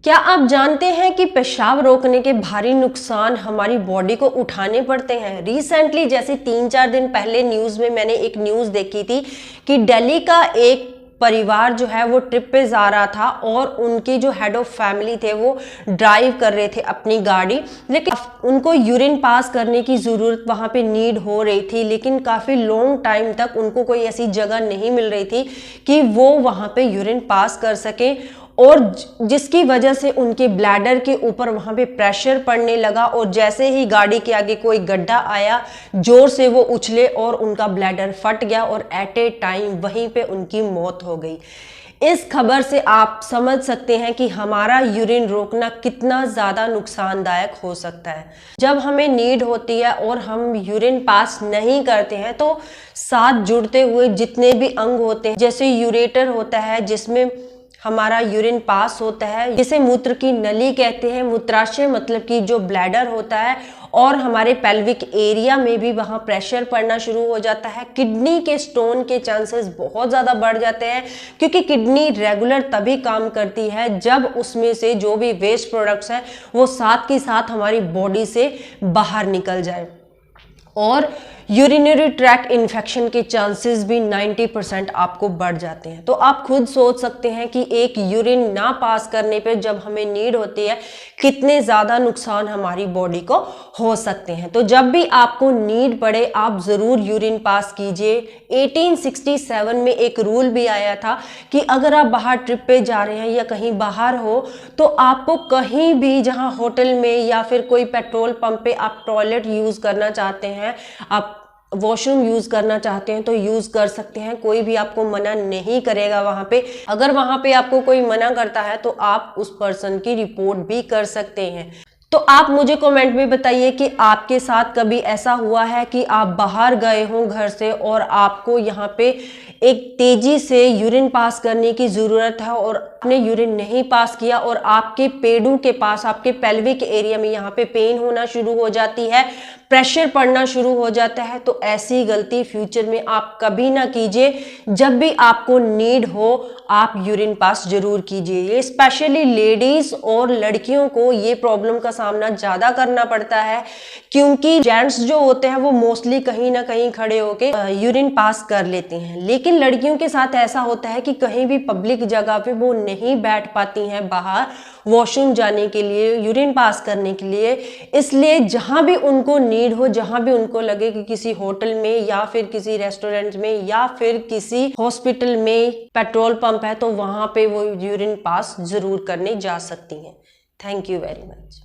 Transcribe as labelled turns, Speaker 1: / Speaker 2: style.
Speaker 1: क्या आप जानते हैं कि पेशाब रोकने के भारी नुकसान हमारी बॉडी को उठाने पड़ते हैं। रिसेंटली जैसे 3-4 दिन पहले न्यूज़ में मैंने एक न्यूज़ देखी थी कि दिल्ली का एक परिवार जो है वो ट्रिप पे जा रहा था और उनके जो हेड ऑफ फैमिली थे वो ड्राइव कर रहे थे अपनी गाड़ी, लेकिन उनको यूरिन पास करने की ज़रूरत वहाँ पे नीड हो रही थी, लेकिन काफ़ी लॉन्ग टाइम तक उनको कोई ऐसी जगह नहीं मिल रही थी कि वो वहाँ पे यूरिन पास कर सकें, और जिसकी वजह से उनके ब्लैडर के ऊपर वहां पे प्रेशर पड़ने लगा और जैसे ही गाड़ी के आगे कोई गड्ढा आया जोर से वो उछले और उनका ब्लैडर फट गया और एट ए टाइम वहीं पे उनकी मौत हो गई। इस खबर से आप समझ सकते हैं कि हमारा यूरिन रोकना कितना ज़्यादा नुकसानदायक हो सकता है। जब हमें नीड होती है और हम यूरिन पास नहीं करते हैं तो साथ जुड़ते हुए जितने भी अंग होते हैं, जैसे यूरेटर होता है जिसमें हमारा यूरिन पास होता है, जिसे मूत्र की नली कहते हैं, मूत्राशय मतलब कि जो ब्लैडर होता है, और हमारे पेल्विक एरिया में भी वहाँ प्रेशर पड़ना शुरू हो जाता है। किडनी के स्टोन के चांसेस बहुत ज़्यादा बढ़ जाते हैं, क्योंकि किडनी रेगुलर तभी काम करती है जब उसमें से जो भी वेस्ट प्रोडक्ट्स हैं वो साथ के साथ हमारी बॉडी से बाहर निकल जाए। और यूरिनरी ट्रैक्ट इन्फेक्शन के चांसेस भी 90% आपको बढ़ जाते हैं। तो आप खुद सोच सकते हैं कि एक यूरिन ना पास करने पे जब हमें नीड होती है कितने ज़्यादा नुकसान हमारी बॉडी को हो सकते हैं। तो जब भी आपको नीड पड़े आप ज़रूर यूरिन पास कीजिए। 1867 में एक रूल भी आया था कि अगर आप बाहर ट्रिप पे जा रहे हैं या कहीं बाहर हो तो आपको कहीं भी, जहां होटल में या फिर कोई पेट्रोल पंप पे आप टॉयलेट यूज़ करना चाहते हैं, आप वॉशरूम यूज करना चाहते हैं तो यूज कर सकते हैं, कोई भी आपको मना नहीं करेगा वहां पे। अगर वहां पे आपको कोई मना करता है तो आप उस पर्सन की रिपोर्ट भी कर सकते हैं। तो आप मुझे कमेंट में बताइए कि आपके साथ कभी ऐसा हुआ है कि आप बाहर गए हों घर से और आपको यहाँ पे एक तेजी से यूरिन पास करने की ज़रूरत है और आपने यूरिन नहीं पास किया और आपके पेड़ों के पास, आपके पेल्विक एरिया में यहाँ पे पेन होना शुरू हो जाती है, प्रेशर पड़ना शुरू हो जाता है। तो ऐसी गलती फ्यूचर में आप कभी ना कीजिए। जब भी आपको नीड हो आप यूरिन पास जरूर कीजिए। ये स्पेशली लेडीज और लड़कियों को ये प्रॉब्लम का सामना ज़्यादा करना पड़ता है, क्योंकि जेंट्स जो होते हैं वो मोस्टली कहीं ना कहीं खड़े होके यूरिन पास कर लेते हैं, लेकिन लड़कियों के साथ ऐसा होता है कि कहीं भी पब्लिक जगह पे वो नहीं बैठ पाती हैं बाहर वॉशरूम जाने के लिए, यूरिन पास करने के लिए। इसलिए जहां भी उनको नीड हो, जहां भी उनको लगे कि किसी होटल में या फिर किसी रेस्टोरेंट में या फिर किसी हॉस्पिटल में पेट्रोल पंप है, तो वहां पे वो यूरिन पास जरूर करने जा सकती हैं। Thank you very much.